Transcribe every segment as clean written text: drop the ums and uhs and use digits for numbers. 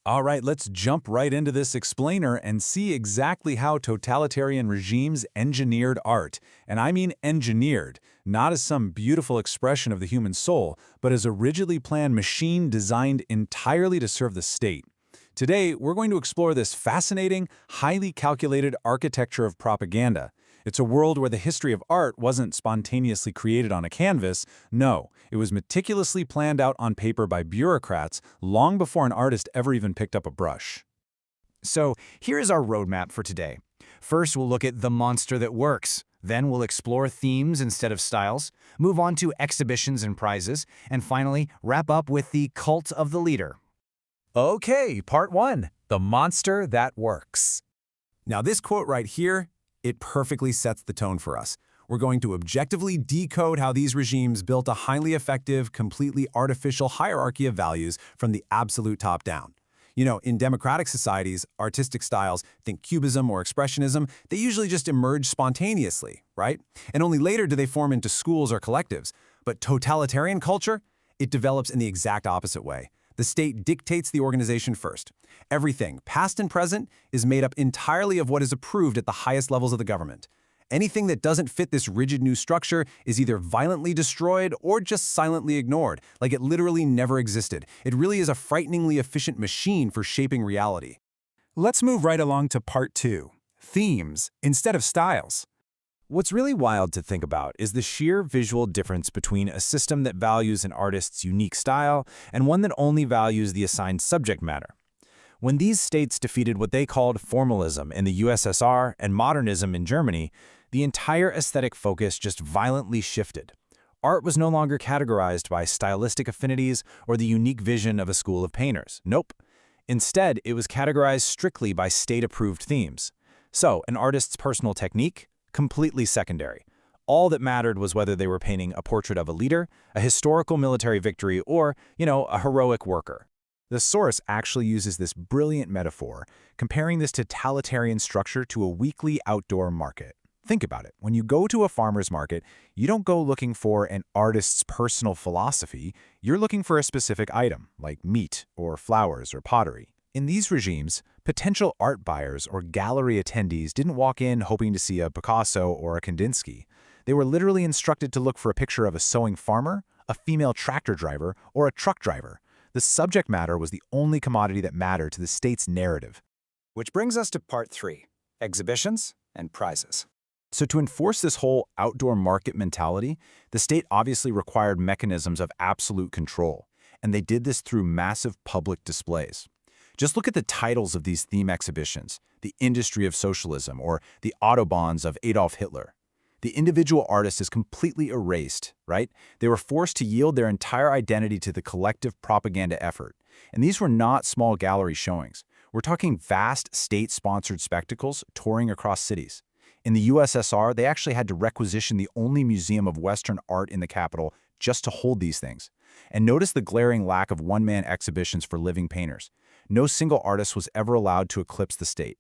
All right, let's jump right into this explainer and see exactly how totalitarian regimes engineered art. And I mean engineered, not as some beautiful expression of the human soul, but as a rigidly planned machine designed entirely to serve the state. Today, we're going to explore this fascinating, highly calculated architecture of propaganda. It's a world where the history of art wasn't spontaneously created on a canvas. No, it was meticulously planned out on paper by bureaucrats long before an artist ever even picked up a brush. So here is our roadmap for today. First, we'll look at the monster that works. Then we'll explore themes instead of styles, move on to exhibitions and prizes, and finally, wrap up with the cult of the leader. Okay, part one, the monster that works. Now this quote right here, it perfectly sets the tone for us. We're going to objectively decode how these regimes built a highly effective, completely artificial hierarchy of values from the absolute top down. You know, in democratic societies, artistic styles, think Cubism or Expressionism, they usually just emerge spontaneously, right? And only later do they form into schools or collectives. But totalitarian culture, it develops in the exact opposite way. The state dictates the organization first. Everything, past and present, is made up entirely of what is approved at the highest levels of the government. Anything that doesn't fit this rigid new structure is either violently destroyed or just silently ignored, like it literally never existed. It really is a frighteningly efficient machine for shaping reality. Let's move right along to part two, themes instead of styles. What's really wild to think about is the sheer visual difference between a system that values an artist's unique style and one that only values the assigned subject matter. When these states defeated what they called formalism in the USSR and modernism in Germany, the entire aesthetic focus just violently shifted. Art was no longer categorized by stylistic affinities or the unique vision of a school of painters. Nope. Instead, it was categorized strictly by state-approved themes. So, an artist's personal technique? Completely secondary. All that mattered was whether they were painting a portrait of a leader, a historical military victory, or, a heroic worker. The source actually uses this brilliant metaphor, comparing this totalitarian structure to a weekly outdoor market. Think about it. When you go to a farmer's market, you don't go looking for an artist's personal philosophy. You're looking for a specific item, like meat or flowers or pottery. In these regimes, potential art buyers or gallery attendees didn't walk in hoping to see a Picasso or a Kandinsky. They were literally instructed to look for a picture of a sewing farmer, a female tractor driver, or a truck driver. The subject matter was the only commodity that mattered to the state's narrative. Which brings us to part three, exhibitions and prizes. So to enforce this whole outdoor market mentality, the state obviously required mechanisms of absolute control, and they did this through massive public displays. Just look at the titles of these theme exhibitions, The Industry of Socialism or The Autobahns of Adolf Hitler. The individual artist is completely erased, right? They were forced to yield their entire identity to the collective propaganda effort. And these were not small gallery showings. We're talking vast state-sponsored spectacles touring across cities. In the USSR, they actually had to requisition the only museum of Western art in the capital just to hold these things. And notice the glaring lack of one-man exhibitions for living painters. No single artist was ever allowed to eclipse the state.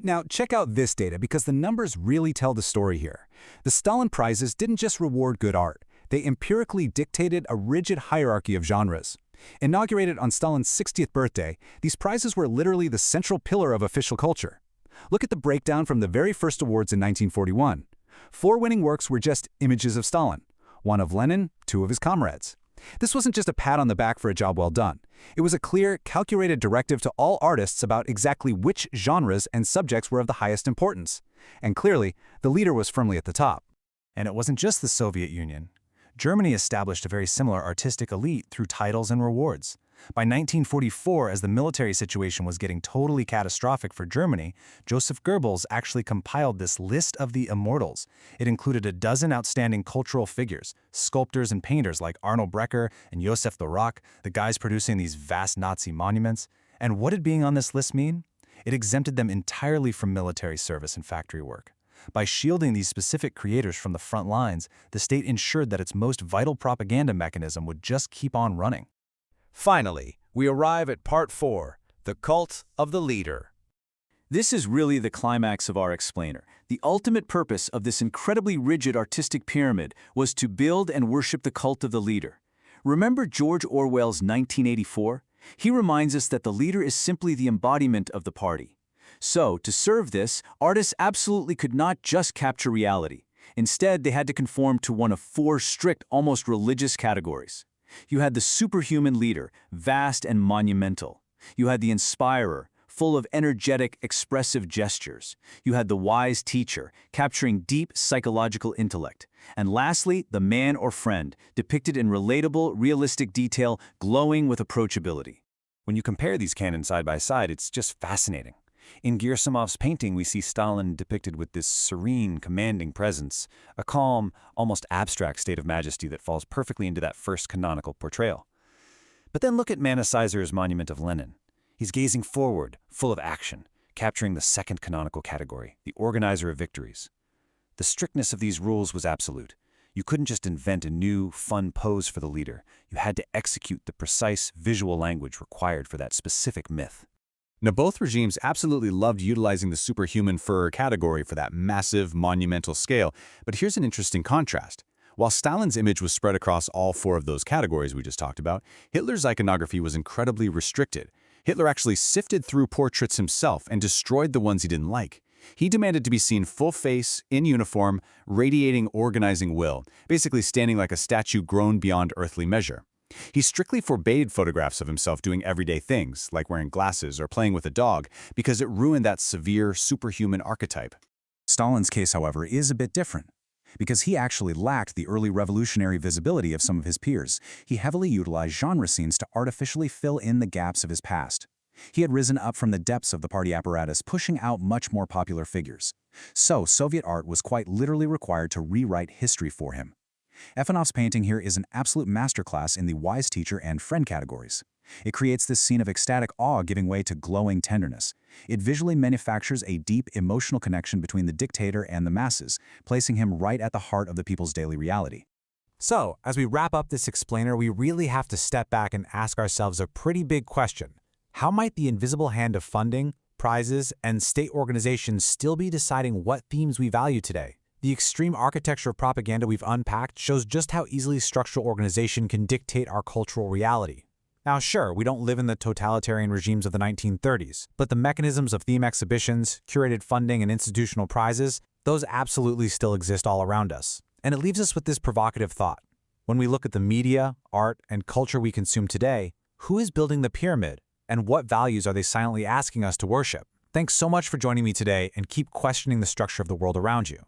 Now, check out this data because the numbers really tell the story here. The Stalin Prizes didn't just reward good art. They empirically dictated a rigid hierarchy of genres. Inaugurated on Stalin's 60th birthday, these prizes were literally the central pillar of official culture. Look at the breakdown from the very first awards in 1941. 4 winning works were just images of Stalin, 1 of Lenin, 2 of his comrades. This wasn't just a pat on the back for a job well done. It was a clear, calculated directive to all artists about exactly which genres and subjects were of the highest importance. And clearly, the leader was firmly at the top. And it wasn't just the Soviet Union. Germany established a very similar artistic elite through titles and rewards. By 1944, as the military situation was getting totally catastrophic for Germany, Joseph Goebbels actually compiled this list of the immortals. It included a dozen outstanding cultural figures, sculptors and painters like Arnold Breker and Josef the Rock, the guys producing these vast Nazi monuments. And what did being on this list mean? It exempted them entirely from military service and factory work. By shielding these specific creators from the front lines, the state ensured that its most vital propaganda mechanism would just keep on running. Finally, we arrive at part 4, the cult of the leader. This is really the climax of our explainer. The ultimate purpose of this incredibly rigid artistic pyramid was to build and worship the cult of the leader. Remember George Orwell's 1984? He reminds us that the leader is simply the embodiment of the party. So, to serve this, artists absolutely could not just capture reality. Instead, they had to conform to one of four strict, almost religious categories. You had the superhuman leader, vast and monumental. You had the inspirer, full of energetic, expressive gestures. You had the wise teacher, capturing deep psychological intellect. And lastly, the man or friend, depicted in relatable, realistic detail, glowing with approachability. When you compare these canons side by side, it's just fascinating. In Gerasimov's painting, we see Stalin depicted with this serene, commanding presence, a calm, almost abstract state of majesty that falls perfectly into that first canonical portrayal. But then look at Manasizer's monument of Lenin. He's gazing forward, full of action, capturing the second canonical category, the organizer of victories. The strictness of these rules was absolute. You couldn't just invent a new, fun pose for the leader. You had to execute the precise visual language required for that specific myth. Now, both regimes absolutely loved utilizing the superhuman fur category for that massive, monumental scale, but here's an interesting contrast. While Stalin's image was spread across all four of those categories we just talked about, Hitler's iconography was incredibly restricted. Hitler actually sifted through portraits himself and destroyed the ones he didn't like. He demanded to be seen full face, in uniform, radiating organizing will, basically standing like a statue grown beyond earthly measure. He strictly forbade photographs of himself doing everyday things, like wearing glasses or playing with a dog, because it ruined that severe, superhuman archetype. Stalin's case, however, is a bit different. Because he actually lacked the early revolutionary visibility of some of his peers, he heavily utilized genre scenes to artificially fill in the gaps of his past. He had risen up from the depths of the party apparatus, pushing out much more popular figures. So, Soviet art was quite literally required to rewrite history for him. Efanov's painting here is an absolute masterclass in the wise teacher and friend categories. It creates this scene of ecstatic awe giving way to glowing tenderness. It visually manufactures a deep emotional connection between the dictator and the masses, placing him right at the heart of the people's daily reality. So, as we wrap up this explainer, we really have to step back and ask ourselves a pretty big question. How might the invisible hand of funding, prizes, and state organizations still be deciding what themes we value today? The extreme architecture of propaganda we've unpacked shows just how easily structural organization can dictate our cultural reality. Now sure, we don't live in the totalitarian regimes of the 1930s, but the mechanisms of theme exhibitions, curated funding, and institutional prizes, those absolutely still exist all around us. And it leaves us with this provocative thought. When we look at the media, art, and culture we consume today, who is building the pyramid? And what values are they silently asking us to worship? Thanks so much for joining me today, and keep questioning the structure of the world around you.